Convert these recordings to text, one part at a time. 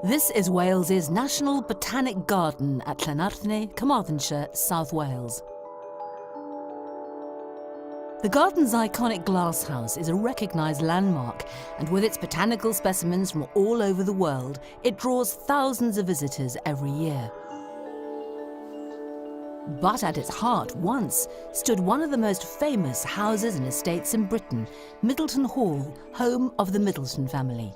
This is Wales's National Botanic Garden at Carmarthenshire, Carmarthenshire, South Wales. The garden's iconic glasshouse is a recognised landmark, and with its botanical specimens from all over the world, it draws thousands of visitors every year. But at its heart once stood one of the most famous houses and estates in Britain, Middleton Hall, home of the Middleton family.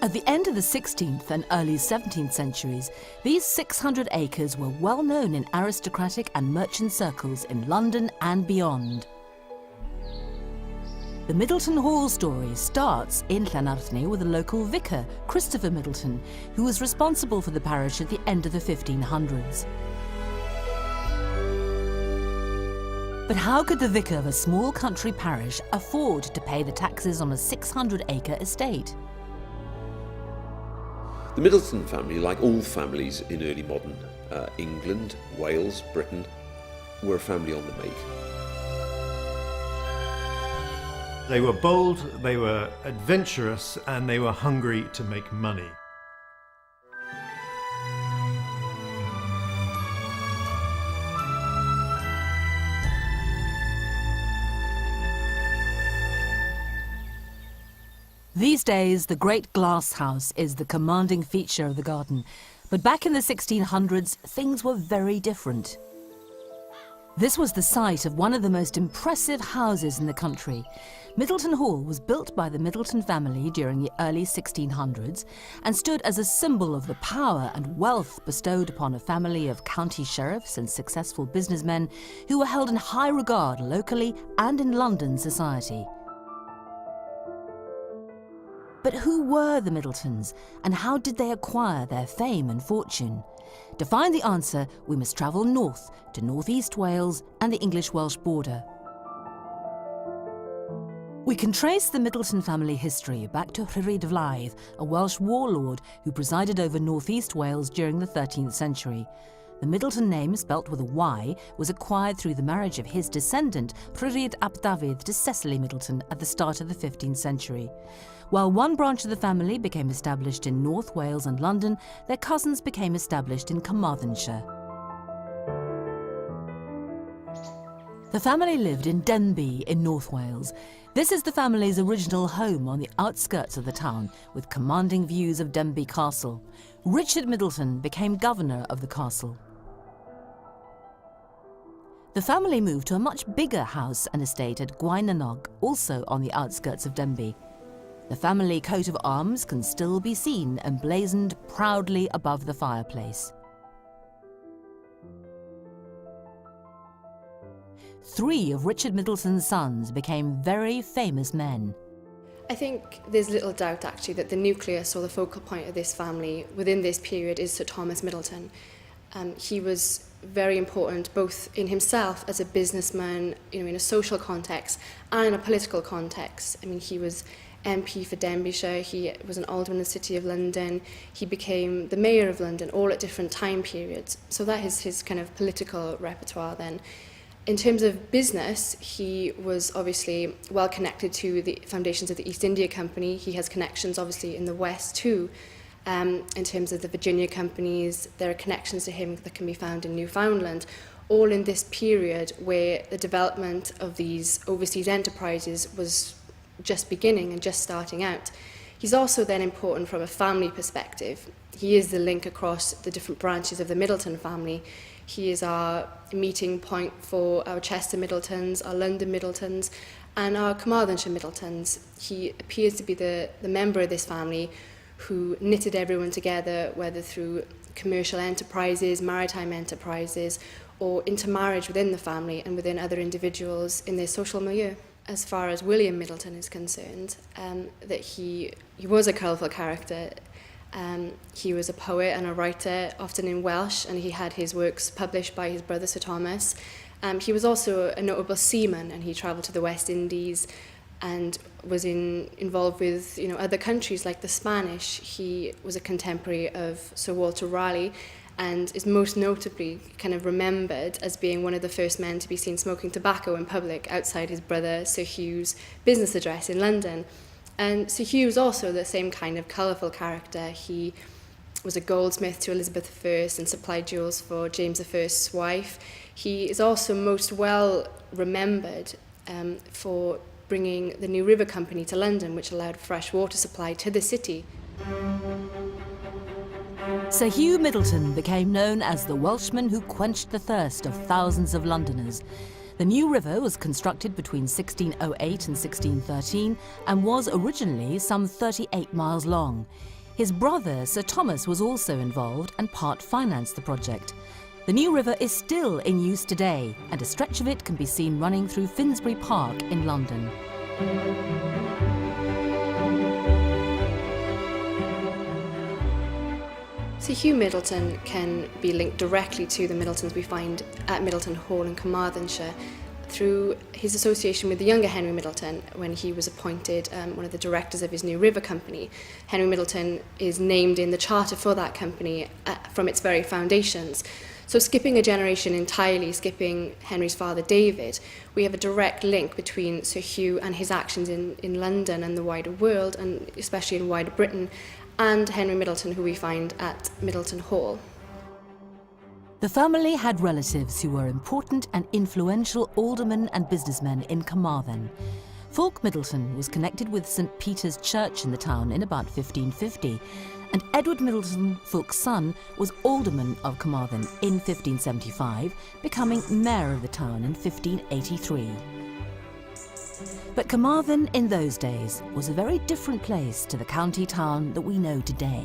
At the end of the 16th and early 17th centuries, these 600 acres were well known in aristocratic and merchant circles in London and beyond. The Middleton Hall story starts in Carmarthenshire with a local vicar, Christopher Middleton, who was responsible for the parish at the end of the 1500s. But how could the vicar of a small country parish afford to pay the taxes on a 600-acre estate? The Middleton family, like all families in early modern England, Wales, Britain, were a family on the make. They were bold, they were adventurous, and they were hungry to make money. These days, the great glass house is the commanding feature of the garden, but back in the 1600s, things were very different. This was the site of one of the most impressive houses in the country. Middleton Hall was built by the Middleton family during the early 1600s and stood as a symbol of the power and wealth bestowed upon a family of county sheriffs and successful businessmen who were held in high regard locally and in London society. But who were the Middletons, and how did they acquire their fame and fortune? To find the answer, we must travel north to northeast Wales and the English-Welsh border. We can trace the Middleton family history back to Rhyd Vladydd, a Welsh warlord who presided over northeast Wales during the 13th century. The Middleton name, spelt with a Y, was acquired through the marriage of his descendant, Rhyd ap Dafydd, to Cecily Middleton at the start of the 15th century. While one branch of the family became established in North Wales and London, their cousins became established in Carmarthenshire. The family lived in Denbigh in North Wales. This is the family's original home on the outskirts of the town, with commanding views of Denbigh Castle. Richard Middleton became governor of the castle. The family moved to a much bigger house and estate at Gwynennog, also on the outskirts of Denbigh. The family coat of arms can still be seen emblazoned proudly above the fireplace. Three of Richard Middleton's sons became very famous men. I think there's little doubt actually that the nucleus or the focal point of this family within this period is Sir Thomas Middleton. He was very important both in himself as a businessman, in a social context and in a political context. I mean, he was MP for Denbighshire, he was an alderman in the City of London, he became the mayor of London, all at different time periods. So that is his kind of political repertoire then. In terms of business, he was obviously well connected to the foundations of the East India Company. He has connections obviously in the West too. In terms of the Virginia companies, there are connections to him that can be found in Newfoundland, all in this period where the development of these overseas enterprises was just beginning and just starting out. He's also then important from a family perspective. He is the link across the different branches of the Middleton family. He is our meeting point for our Chester Middletons, our London Middletons, and our Carmarthenshire Middletons. He appears to be the member of this family who knitted everyone together, whether through commercial enterprises, maritime enterprises, or intermarriage within the family and within other individuals in their social milieu. As far as William Middleton is concerned, that he was a colourful character. He was a poet and a writer, often in Welsh, and he had his works published by his brother Sir Thomas. He was also a notable seaman, and he travelled to the West Indies and was involved with other countries like the Spanish. He was a contemporary of Sir Walter Raleigh and is most notably kind of remembered as being one of the first men to be seen smoking tobacco in public outside his brother Sir Hugh's business address in London. And Sir Hugh was also the same kind of colourful character. He was a goldsmith to Elizabeth I and supplied jewels for James I's wife. He is also most well remembered for bringing the new river company to London, which allowed fresh water supply to the city. Sir Hugh Middleton became known as the Welshman who quenched the thirst of thousands of Londoners. The new river was constructed between 1608 and 1613 and was originally some 38 miles long. His brother, Sir Thomas, was also involved and part financed the project. The new river is still in use today, and a stretch of it can be seen running through Finsbury Park in London. Sir Hugh Middleton can be linked directly to the Middletons we find at Middleton Hall in Carmarthenshire through his association with the younger Henry Middleton when he was appointed one of the directors of his new river company. Henry Middleton is named in the charter for that company from its very foundations. So skipping a generation entirely, skipping Henry's father David, we have a direct link between Sir Hugh and his actions in London and the wider world, and especially in wider Britain, and Henry Middleton, who we find at Middleton Hall. The family had relatives who were important and influential aldermen and businessmen in Carmarthen. Fulk Middleton was connected with St Peter's Church in the town in about 1550, and Edward Middleton, Fulk's son, was alderman of Carmarthen in 1575, becoming mayor of the town in 1583. But Carmarthen in those days was a very different place to the county town that we know today.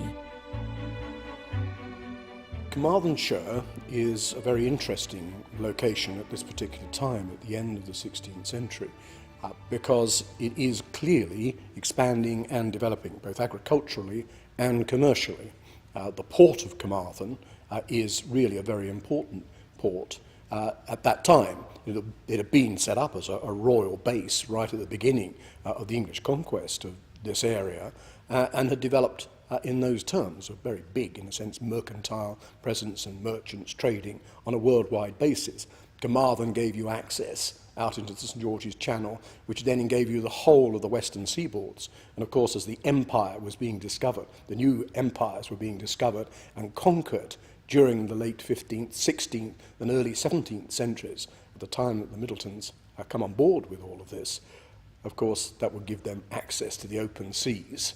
Carmarthenshire is a very interesting location at this particular time, at the end of the 16th century, because it is clearly expanding and developing, both agriculturally and commercially. The port of Carmarthen is really a very important port. At that time, it had been set up as a royal base right at the beginning of the English conquest of this area, and had developed in those terms, a very big, in a sense, mercantile presence and merchants trading on a worldwide basis. Carmarthen gave you access out into the St George's Channel, which then gave you the whole of the western seaboards. And of course, as the empire was being discovered, the new empires were being discovered and conquered during the late 15th, 16th and early 17th centuries, at the time that the Middletons come on board with all of this, of course, that would give them access to the open seas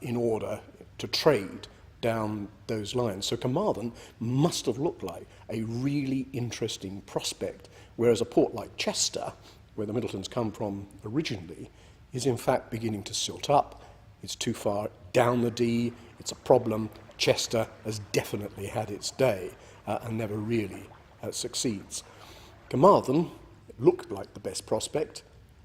in order to trade down those lines. So Carmarthen must have looked like a really interesting prospect, whereas a port like Chester, where the Middletons come from originally, is in fact beginning to silt up. It's too far down the Dee, it's a problem. Chester has definitely had its day and never really succeeds. Carmarthen looked like the best prospect,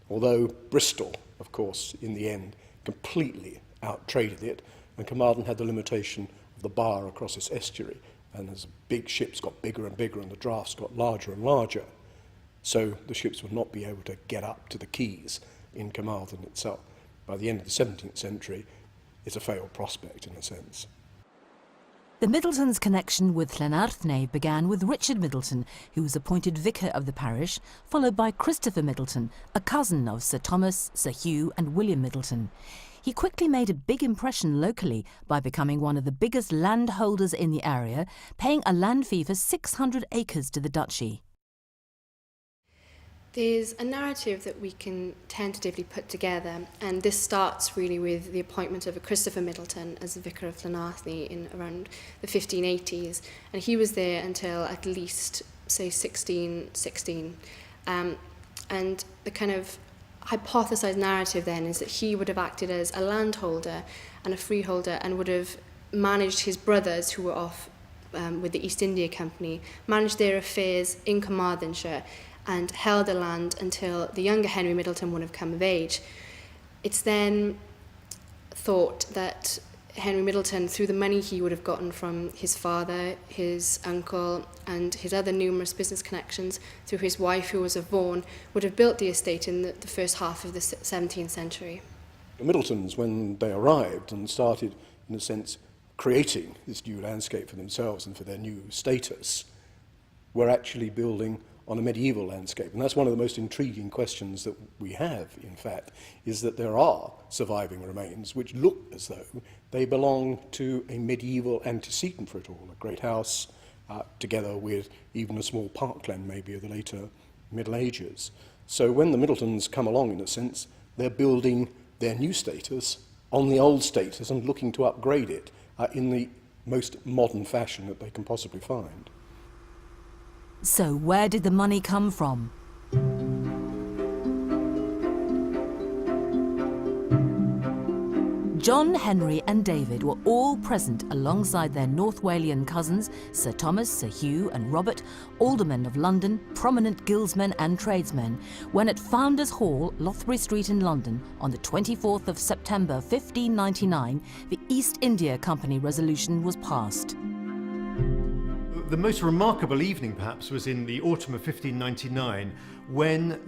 although Bristol, of course, in the end, completely out-traded it, and Carmarthen had the limitation of the bar across its estuary, and as big ships got bigger and bigger and the drafts got larger and larger, so the ships would not be able to get up to the quays in Carmarthen itself. By the end of the 17th century, it's a failed prospect in a sense. The Middletons' connection with Carmarthenshire began with Richard Middleton, who was appointed vicar of the parish, followed by Christopher Middleton, a cousin of Sir Thomas, Sir Hugh and William Middleton. He quickly made a big impression locally by becoming one of the biggest landholders in the area, paying a land fee for 600 acres to the duchy. There's a narrative that we can tentatively put together, and this starts really with the appointment of a Christopher Middleton as the vicar of Carmarthenshire in around the 1580s, and he was there until at least, say, 1616. And the kind of hypothesized narrative then is that he would have acted as a landholder and a freeholder and would have managed his brothers who were off with the East India Company, managed their affairs in Carmarthenshire and held the land until the younger Henry Middleton would have come of age. It's then thought that Henry Middleton, through the money he would have gotten from his father, his uncle, and his other numerous business connections, through his wife, who was of Vaughan, would have built the estate in the first half of the 17th century. The Middletons, when they arrived and started, in a sense, creating this new landscape for themselves and for their new status, were actually building on a medieval landscape. And that's one of the most intriguing questions that we have, in fact, is that there are surviving remains which look as though they belong to a medieval antecedent for it all, a great house, together with even a small parkland maybe of the later Middle Ages. So when the Middletons come along, in a sense, they're building their new status on the old status and looking to upgrade it in the most modern fashion that they can possibly find. So where did the money come from? John, Henry and David were all present alongside their North Walian cousins, Sir Thomas, Sir Hugh and Robert, aldermen of London, prominent guildsmen and tradesmen, when at Founders Hall, Lothbury Street in London, on the 24th of September 1599, the East India Company resolution was passed. The most remarkable evening, perhaps, was in the autumn of 1599, when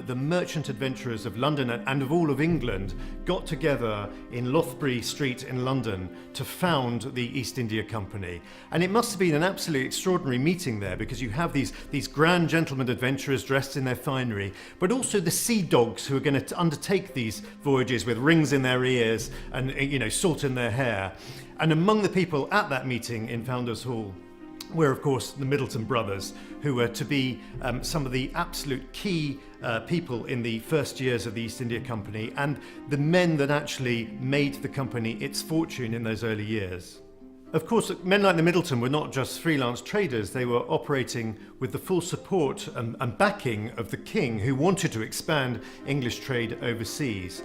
the merchant adventurers of London and of all of England got together in Lothbury Street in London to found the East India Company. And it must have been an absolutely extraordinary meeting there, because you have these grand gentlemen adventurers dressed in their finery, but also the sea dogs who are going to undertake these voyages with rings in their ears and, you know, salt in their hair. And among the people at that meeting in Founders Hall were, of course, the Middleton brothers, who were to be some of the absolute key people in the first years of the East India Company, and the men that actually made the company its fortune in those early years. Of course, men like the Middleton were not just freelance traders, they were operating with the full support and backing of the king, who wanted to expand English trade overseas.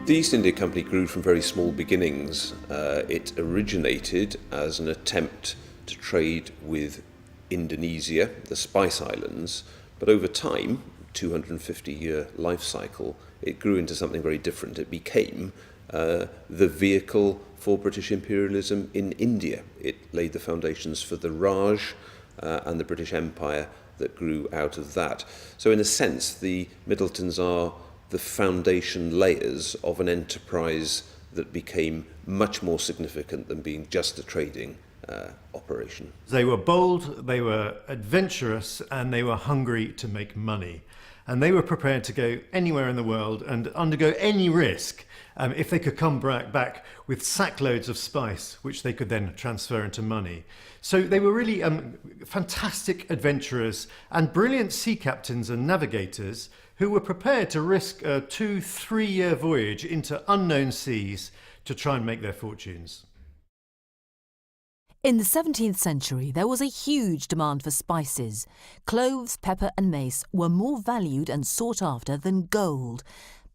The East India Company grew from very small beginnings. It originated as an attempt to trade with Indonesia, the Spice Islands, but over time, 250-year life cycle, it grew into something very different. It became the vehicle for British imperialism in India. It laid the foundations for the Raj and the British Empire that grew out of that. So in a sense, the Middletons are the foundation layers of an enterprise that became much more significant than being just a trading operation. They were bold, they were adventurous, and they were hungry to make money. And they were prepared to go anywhere in the world and undergo any risk if they could come back with sackloads of spice, which they could then transfer into money. So they were really fantastic adventurers and brilliant sea captains and navigators who were prepared to risk a 2-3 year voyage into unknown seas to try and make their fortunes. In the 17th century, there was a huge demand for spices. Cloves, pepper and mace were more valued and sought after than gold.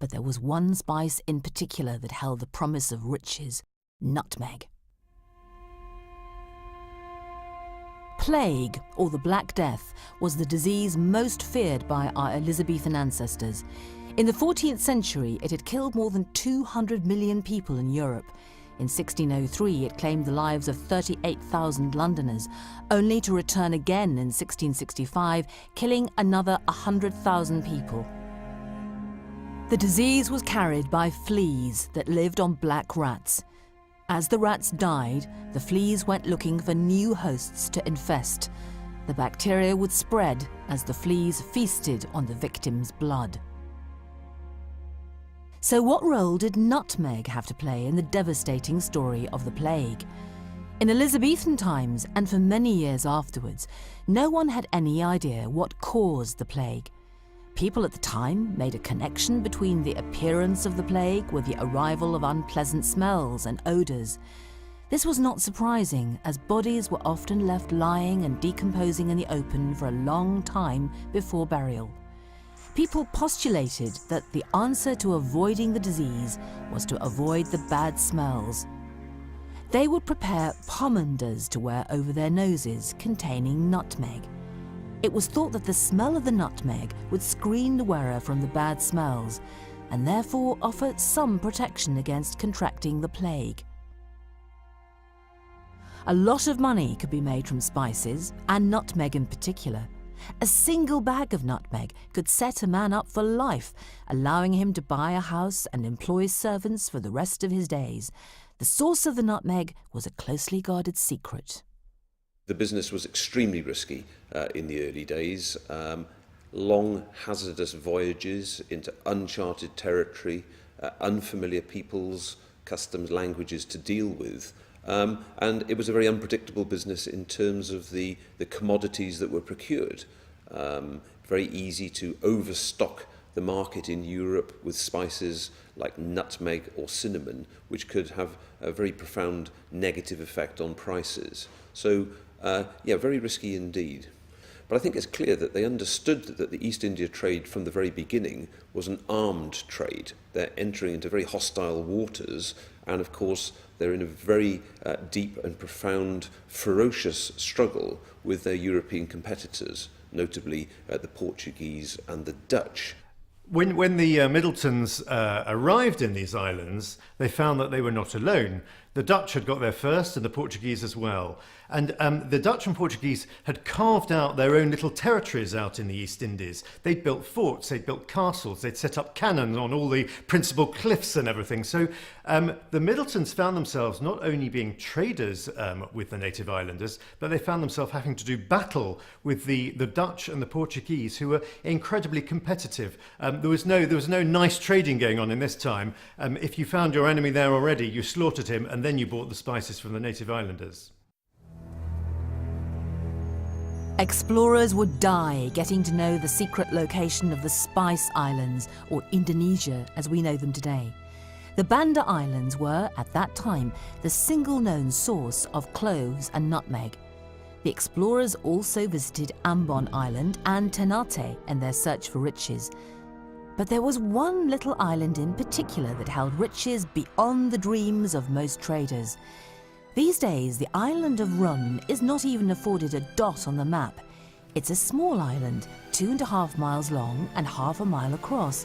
But there was one spice in particular that held the promise of riches: nutmeg. Plague, or the Black Death, was the disease most feared by our Elizabethan ancestors. In the 14th century, it had killed more than 200 million people in Europe. In 1603, it claimed the lives of 38,000 Londoners, only to return again in 1665, killing another 100,000 people. The disease was carried by fleas that lived on black rats. As the rats died, the fleas went looking for new hosts to infest. The bacteria would spread as the fleas feasted on the victim's blood. So what role did nutmeg have to play in the devastating story of the plague? In Elizabethan times, and for many years afterwards, no one had any idea what caused the plague. People at the time made a connection between the appearance of the plague with the arrival of unpleasant smells and odours. This was not surprising, as bodies were often left lying and decomposing in the open for a long time before burial. People postulated that the answer to avoiding the disease was to avoid the bad smells. They would prepare pomanders to wear over their noses containing nutmeg. It was thought that the smell of the nutmeg would screen the wearer from the bad smells and therefore offer some protection against contracting the plague. A lot of money could be made from spices, and nutmeg in particular. A single bag of nutmeg could set a man up for life, allowing him to buy a house and employ servants for the rest of his days. The source of the nutmeg was a closely guarded secret. The business was extremely risky in the early days. Long, hazardous voyages into uncharted territory, unfamiliar peoples, customs, languages to deal with. And it was a very unpredictable business in terms of the commodities that were procured. Very easy to overstock the market in Europe with spices like nutmeg or cinnamon, which could have a very profound negative effect on prices. So, very risky indeed. But I think it's clear that they understood that the East India trade from the very beginning was an armed trade. They're entering into very hostile waters, and of course they're in a very deep and profound, ferocious struggle with their European competitors, notably the Portuguese and the Dutch. When the Middletons arrived in these islands, they found that they were not alone. The Dutch had got there first, and the Portuguese as well. And the Dutch and Portuguese had carved out their own little territories out in the East Indies. They'd built forts, they'd built castles, they'd set up cannon on all the principal cliffs and everything. So the Middletons found themselves not only being traders with the native islanders, but they found themselves having to do battle with the Dutch and the Portuguese, who were incredibly competitive. There was no nice trading going on in this time. If you found your enemy there already, you slaughtered him, and then you bought the spices from the native islanders. Explorers would die getting to know the secret location of the Spice Islands, or Indonesia as we know them today. The Banda Islands were, at that time, the single known source of cloves and nutmeg. The explorers also visited Ambon Island and Ternate in their search for riches. But there was one little island in particular that held riches beyond the dreams of most traders. These days, the island of Run is not even afforded a dot on the map. It's a small island, 2.5 miles long and half a mile across.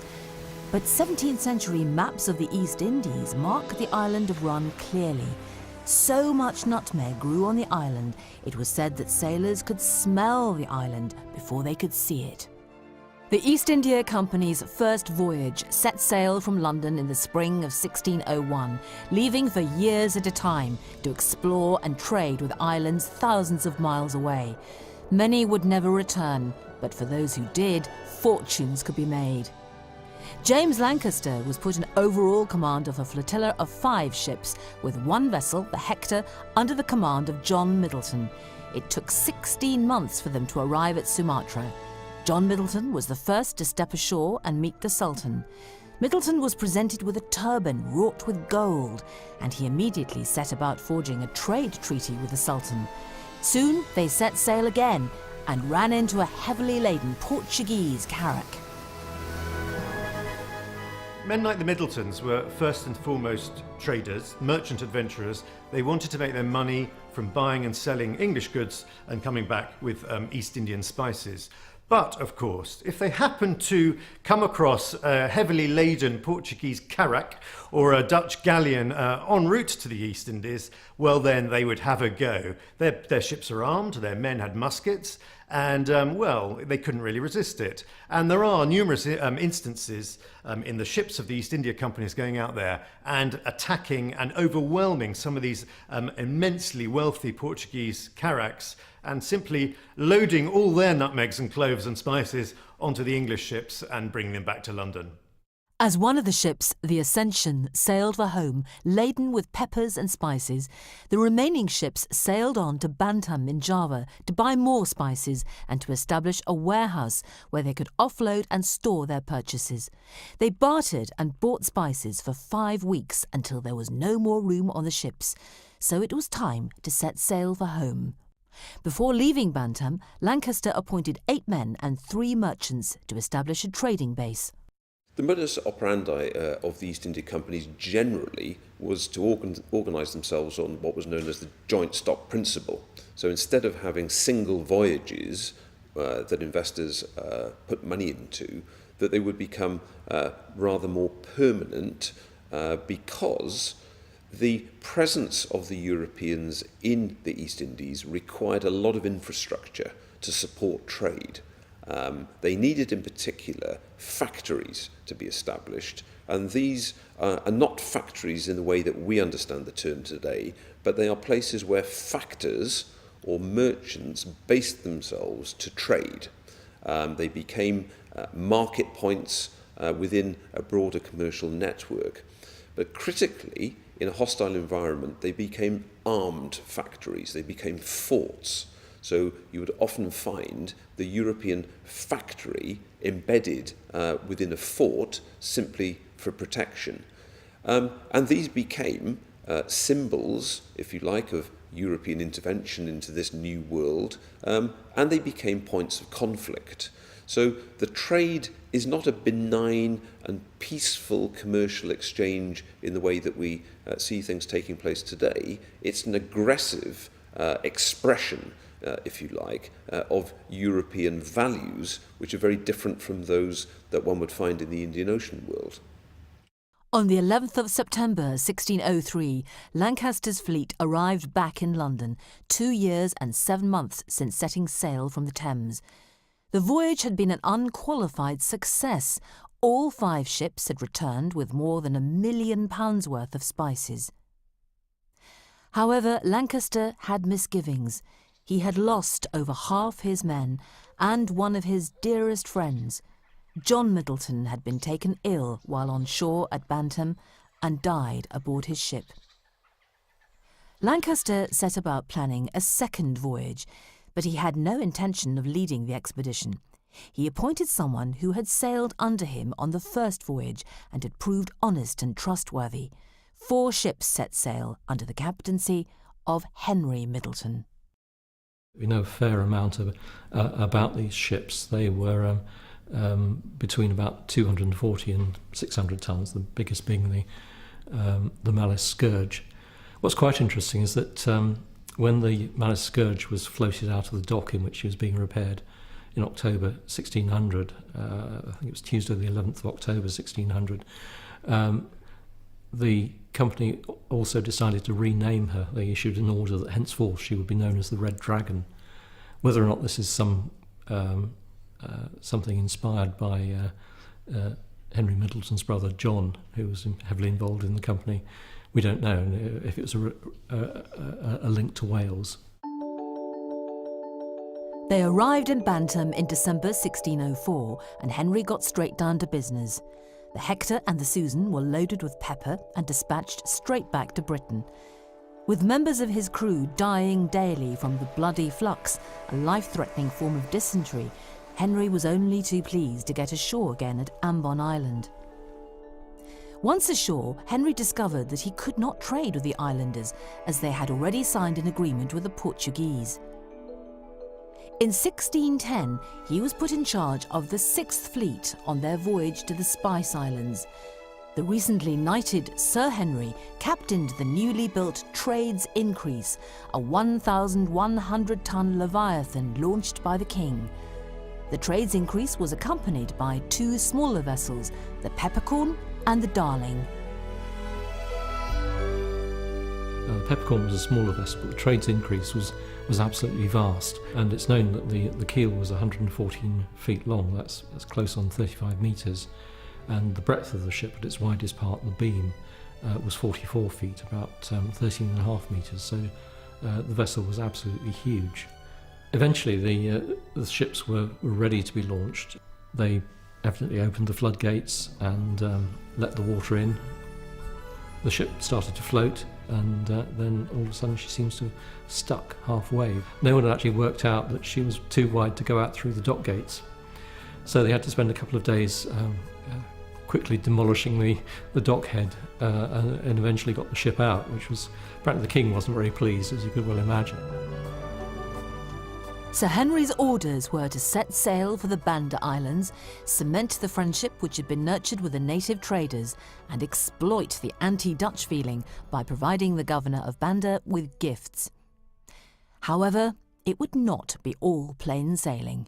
But 17th century maps of the East Indies mark the island of Run clearly. So much nutmeg grew on the island, it was said that sailors could smell the island before they could see it. The East India Company's first voyage set sail from London in the spring of 1601, leaving for years at a time to explore and trade with islands thousands of miles away. Many would never return, but for those who did, fortunes could be made. James Lancaster was put in overall command of a flotilla of 5 ships, with one vessel, the Hector, under the command of John Middleton. It took 16 months for them to arrive at Sumatra. John Middleton was the first to step ashore and meet the Sultan. Middleton was presented with a turban wrought with gold, and he immediately set about forging a trade treaty with the Sultan. Soon they set sail again and ran into a heavily laden Portuguese carrack. Men like the Middletons were first and foremost traders, merchant adventurers. They wanted to make their money from buying and selling English goods and coming back with East Indian spices. But, of course, if they happened to come across a heavily laden Portuguese carrack or a Dutch galleon en route to the East Indies, well, then they would have a go. Their ships are armed, their men had muskets, and, they couldn't really resist it. And there are numerous instances in the ships of the East India Companies going out there and attacking and overwhelming some of these immensely wealthy Portuguese carracks, and simply loading all their nutmegs and cloves and spices onto the English ships and bringing them back to London. As one of the ships, the Ascension, sailed for home, laden with peppers and spices, the remaining ships sailed on to Bantam in Java to buy more spices and to establish a warehouse where they could offload and store their purchases. They bartered and bought spices for 5 weeks until there was no more room on the ships, so it was time to set sail for home. Before leaving Bantam, Lancaster appointed 8 men and 3 merchants to establish a trading base. The modus operandi of the East India Companies generally was to organise themselves on what was known as the joint stock principle. So instead of having single voyages that investors put money into, that they would become rather more permanent because the presence of the Europeans in the East Indies required a lot of infrastructure to support trade. They needed in particular factories to be established, and these are not factories in the way that we understand the term today, but they are places where factors or merchants based themselves to trade. They became market points within a broader commercial network. But critically, in a hostile environment, they became armed factories, they became forts. So you would often find the European factory embedded within a fort simply for protection. And these became symbols, if you like, of European intervention into this new world, and they became points of conflict. So the trade is not a benign and peaceful commercial exchange in the way that we see things taking place today. It's an aggressive expression, if you like, of European values, which are very different from those that one would find in the Indian Ocean world. On the 11th of September 1603, Lancaster's fleet arrived back in London, 2 years and 7 months since setting sail from the Thames. The voyage had been an unqualified success. All 5 ships had returned with more than £1 million worth of spices. However, Lancaster had misgivings. He had lost over half his men and one of his dearest friends. John Middleton had been taken ill while on shore at Bantam and died aboard his ship. Lancaster set about planning a second voyage, but he had no intention of leading the expedition. He appointed someone who had sailed under him on the first voyage and had proved honest and trustworthy. 4 ships set sail under the captaincy of Henry Middleton. We know a fair amount about these ships. They were between about 240 and 600 tons, the biggest being the Malice Scourge. What's quite interesting is that when the Malice Scourge was floated out of the dock in which she was being repaired in October 1600, I think it was Tuesday the 11th of October 1600, the company also decided to rename her. They issued an order that henceforth she would be known as the Red Dragon. Whether or not this is something inspired by Henry Middleton's brother John, who was heavily involved in the company, we don't know. If it was a link to Wales. They arrived in Bantam in December 1604, and Henry got straight down to business. The Hector and the Susan were loaded with pepper and dispatched straight back to Britain. With members of his crew dying daily from the bloody flux, a life-threatening form of dysentery, Henry was only too pleased to get ashore again at Ambon Island. Once ashore, Henry discovered that he could not trade with the islanders, as they had already signed an agreement with the Portuguese. In 1610, he was put in charge of the 6th Fleet on their voyage to the Spice Islands. The recently knighted Sir Henry captained the newly built Trades Increase, a 1,100-ton Leviathan launched by the King. The Trades Increase was accompanied by 2 smaller vessels, the Peppercorn and the Darling. The Peppercorn was a smaller vessel, but the Trades Increase was absolutely vast, and it's known that the keel was 114 feet long. That's close on 35 metres, and the breadth of the ship at its widest part, the beam, was 44 feet, about 13.5 metres. So the vessel was absolutely huge. Eventually, the ships were ready to be launched. They evidently opened the floodgates and let the water in. The ship started to float, and then all of a sudden she seems to have stuck halfway. No one had actually worked out that she was too wide to go out through the dock gates. So they had to spend a couple of days quickly demolishing the dock head and eventually got the ship out, which was, apparently the King wasn't very pleased, as you could well imagine. Sir Henry's orders were to set sail for the Banda Islands, cement the friendship which had been nurtured with the native traders, and exploit the anti-Dutch feeling by providing the governor of Banda with gifts. However, it would not be all plain sailing.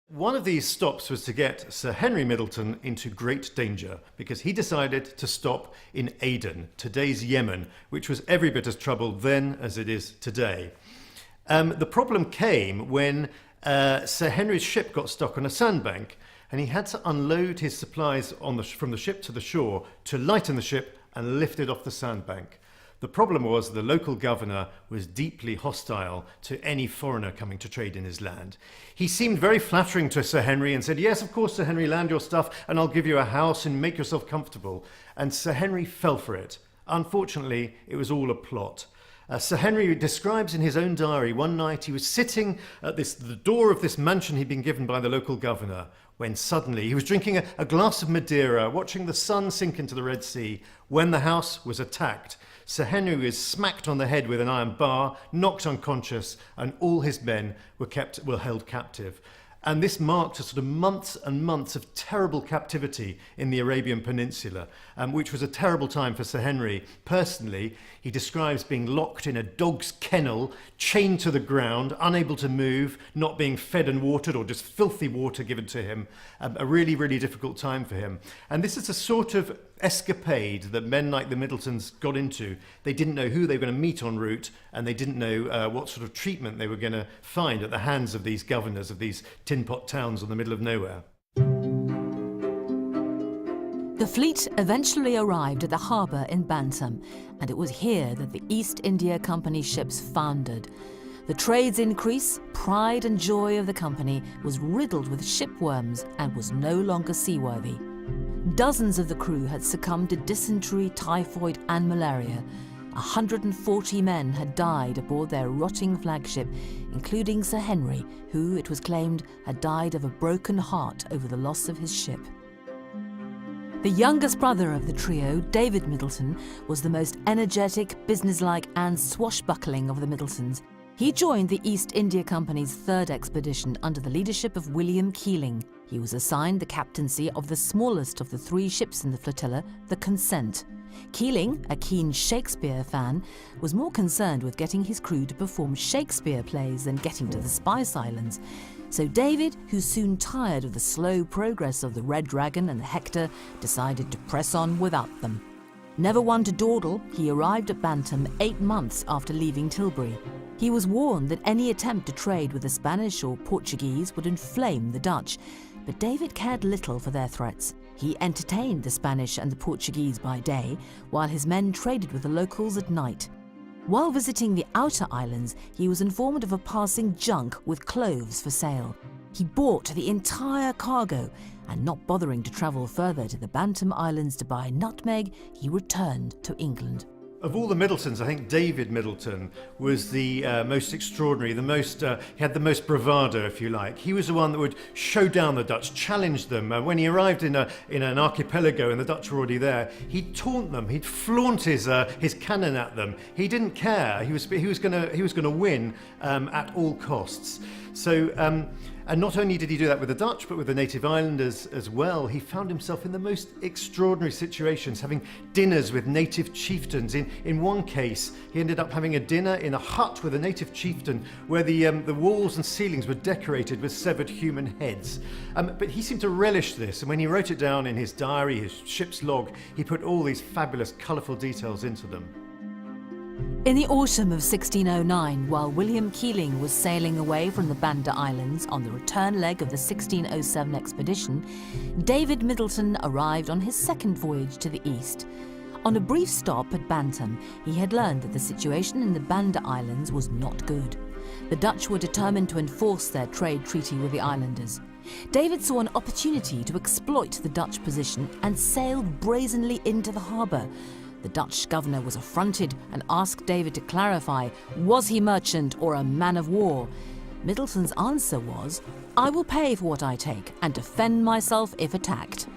One of these stops was to get Sir Henry Middleton into great danger, because he decided to stop in Aden, today's Yemen, which was every bit as troubled then as it is today. The problem came when Sir Henry's ship got stuck on a sandbank, and he had to unload his supplies from the ship to the shore to lighten the ship and lift it off the sandbank. The problem was the local governor was deeply hostile to any foreigner coming to trade in his land. He seemed very flattering to Sir Henry and said, "Yes, of course, Sir Henry, land your stuff and I'll give you a house and make yourself comfortable." And Sir Henry fell for it. Unfortunately, it was all a plot. Sir Henry describes in his own diary one night he was sitting at the door of this mansion he'd been given by the local governor, when suddenly he was drinking a glass of Madeira, watching the sun sink into the Red Sea, when the house was attacked. Sir Henry was smacked on the head with an iron bar, knocked unconscious, and all his men were held captive. And this marked a sort of months and months of terrible captivity in the Arabian Peninsula, which was a terrible time for Sir Henry. Personally, he describes being locked in a dog's kennel, chained to the ground, unable to move, not being fed and watered, or just filthy water given to him. A really, really difficult time for him. And this is a sort of escapade that men like the Middletons got into. They didn't know who they were going to meet en route, and they didn't know what sort of treatment they were going to find at the hands of these governors of these tin pot towns in the middle of nowhere. The fleet eventually arrived at the harbour in Bantam, and it was here that the East India Company ships foundered. The trade's increase, pride and joy of the company, was riddled with shipworms and was no longer seaworthy. Dozens of the crew had succumbed to dysentery, typhoid and malaria. 140 men had died aboard their rotting flagship, including Sir Henry, who, it was claimed, had died of a broken heart over the loss of his ship. The youngest brother of the trio, David Middleton, was the most energetic, businesslike and swashbuckling of the Middletons. He joined the East India Company's third expedition under the leadership of William Keeling. He was assigned the captaincy of the smallest of the 3 ships in the flotilla, the Consent. Keeling, a keen Shakespeare fan, was more concerned with getting his crew to perform Shakespeare plays than getting to the Spice Islands. So David, who soon tired of the slow progress of the Red Dragon and the Hector, decided to press on without them. Never one to dawdle, he arrived at Bantam 8 months after leaving Tilbury. He was warned that any attempt to trade with the Spanish or Portuguese would inflame the Dutch, but David cared little for their threats. He entertained the Spanish and the Portuguese by day, while his men traded with the locals at night. While visiting the outer islands, he was informed of a passing junk with cloves for sale. He bought the entire cargo, and not bothering to travel further to the Bantam Islands to buy nutmeg, he returned to England. Of all the Middletons, I think David Middleton was the most extraordinary, he had the most bravado, if you like. He was the one that would show down the Dutch, challenge them. When he arrived in an archipelago and the Dutch were already there, he'd taunt them, he'd flaunt his cannon at them. He didn't care. He was going to win at all costs. So. And not only did he do that with the Dutch, but with the native islanders as well. He found himself in the most extraordinary situations, having dinners with native chieftains. In one case, he ended up having a dinner in a hut with a native chieftain where the walls and ceilings were decorated with severed human heads. But he seemed to relish this, and when he wrote it down in his diary, his ship's log, he put all these fabulous, colourful details into them. In the autumn of 1609, while William Keeling was sailing away from the Banda Islands on the return leg of the 1607 expedition, David Middleton arrived on his second voyage to the east. On a brief stop at Bantam, he had learned that the situation in the Banda Islands was not good. The Dutch were determined to enforce their trade treaty with the islanders. David saw an opportunity to exploit the Dutch position and sailed brazenly into the harbour. The Dutch governor was affronted and asked David to clarify, was he merchant or a man of war? Middleton's answer was, "I will pay for what I take and defend myself if attacked."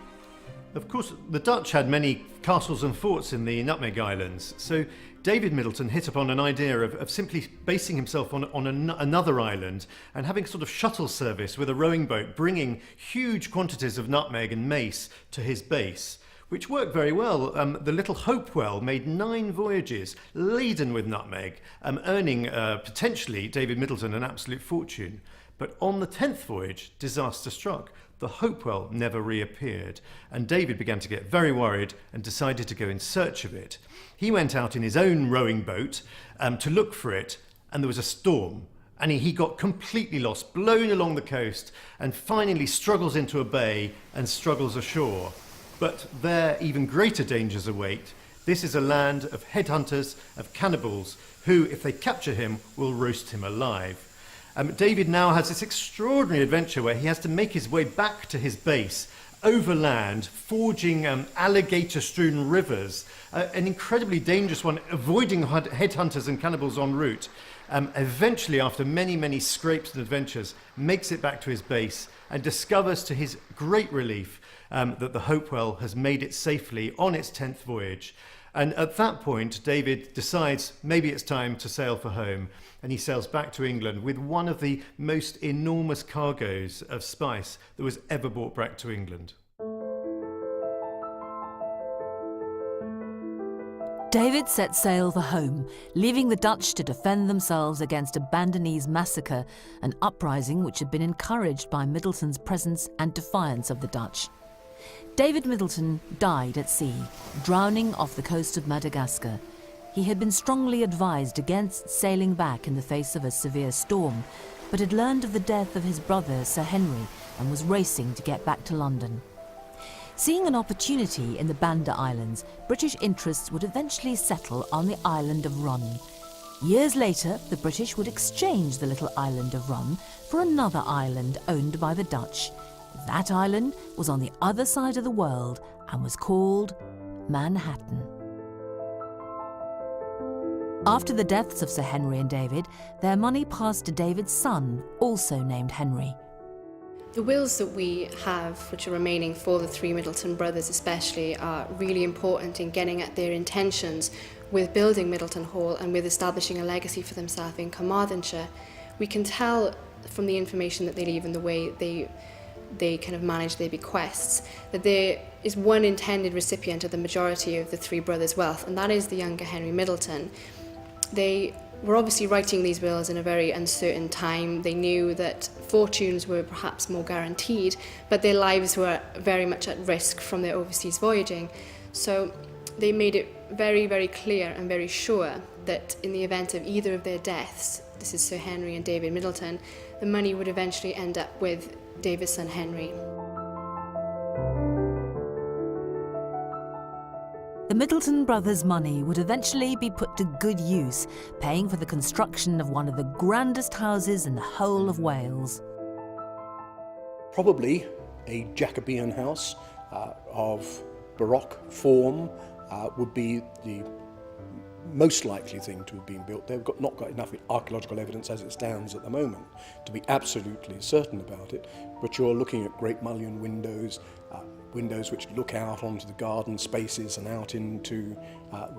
Of course, the Dutch had many castles and forts in the Nutmeg Islands, so David Middleton hit upon an idea of simply basing himself on another island and having a sort of shuttle service with a rowing boat, bringing huge quantities of nutmeg and mace to his base, which worked very well. The little Hopewell made 9 voyages laden with nutmeg, earning potentially David Middleton an absolute fortune. But on the 10th voyage, disaster struck. The Hopewell never reappeared, and David began to get very worried and decided to go in search of it. He went out in his own rowing boat to look for it, and there was a storm. And he got completely lost, blown along the coast, and finally struggles into a bay and struggles ashore. But there, even greater dangers await. This is a land of headhunters, of cannibals, who, if they capture him, will roast him alive. David now has this extraordinary adventure where he has to make his way back to his base, overland, forging alligator-strewn rivers, an incredibly dangerous one, avoiding headhunters and cannibals en route. Eventually, after many, many scrapes and adventures, makes it back to his base and discovers to his great relief that the Hopewell has made it safely on its 10th voyage. And at that point, David decides maybe it's time to sail for home, and he sails back to England with one of the most enormous cargoes of spice that was ever brought back to England. David set sail for home, leaving the Dutch to defend themselves against a Bandonese massacre, an uprising which had been encouraged by Middleton's presence and defiance of the Dutch. David Middleton died at sea, drowning off the coast of Madagascar. He had been strongly advised against sailing back in the face of a severe storm, but had learned of the death of his brother Sir Henry and was racing to get back to London. Seeing an opportunity in the Banda Islands, British interests would eventually settle on the island of Run. Years later, the British would exchange the little island of Run for another island owned by the Dutch. That island was on the other side of the world and was called Manhattan. After the deaths of Sir Henry and David, their money passed to David's son, also named Henry. The wills that we have, which are remaining for the three Middleton brothers especially, are really important in getting at their intentions with building Middleton Hall and with establishing a legacy for themselves in Carmarthenshire. We can tell from the information that they leave and the way they kind of manage their bequests, that there is one intended recipient of the majority of the three brothers' wealth, and that is the younger Henry Middleton. They were obviously writing these wills in a very uncertain time. They knew that fortunes were perhaps more guaranteed, but their lives were very much at risk from their overseas voyaging. So they made it very, very clear and very sure that in the event of either of their deaths, this is Sir Henry and David Middleton, the money would eventually end up with David's son Henry. The Middleton brothers' money would eventually be put to good use, paying for the construction of one of the grandest houses in the whole of Wales. Probably a Jacobean house of Baroque form would be the most likely thing to have been built. They've not got enough archaeological evidence as it stands at the moment to be absolutely certain about it, but you're looking at great mullioned windows, windows which look out onto the garden spaces and out into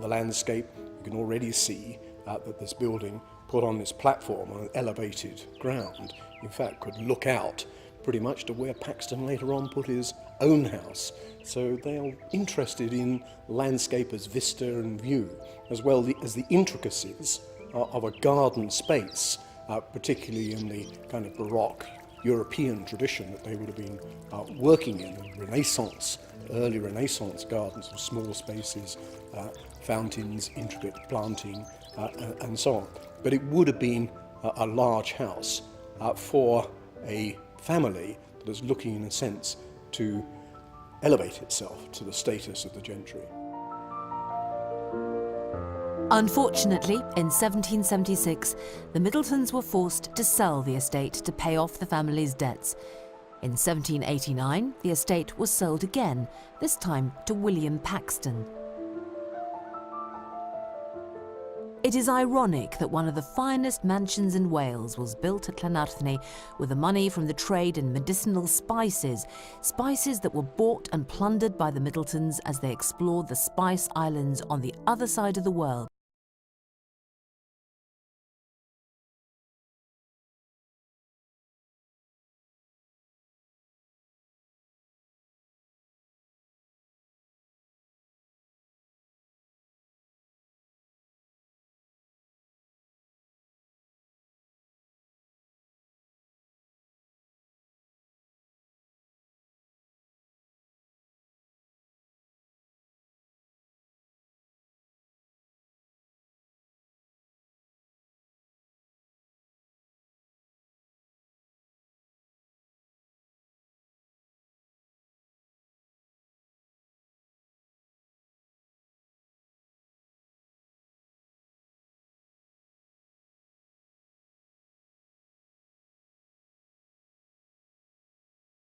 the landscape. You can already see that this building, put on this platform on an elevated ground, in fact could look out pretty much to where Paxton later on put his own house. So they are interested in landscape as vista and view, as well as the intricacies of a garden space, particularly in the kind of Baroque European tradition that they would have been working in Renaissance, early Renaissance gardens of small spaces, fountains, intricate planting, and so on. But it would have been a large house for a family that is looking, in a sense, to elevate itself to the status of the gentry. Unfortunately, in 1776, the Middletons were forced to sell the estate to pay off the family's debts. In 1789, the estate was sold again, this time to William Paxton. It is ironic that one of the finest mansions in Wales was built at Carmarthenshire with the money from the trade in medicinal spices, spices that were bought and plundered by the Middletons as they explored the Spice Islands on the other side of the world.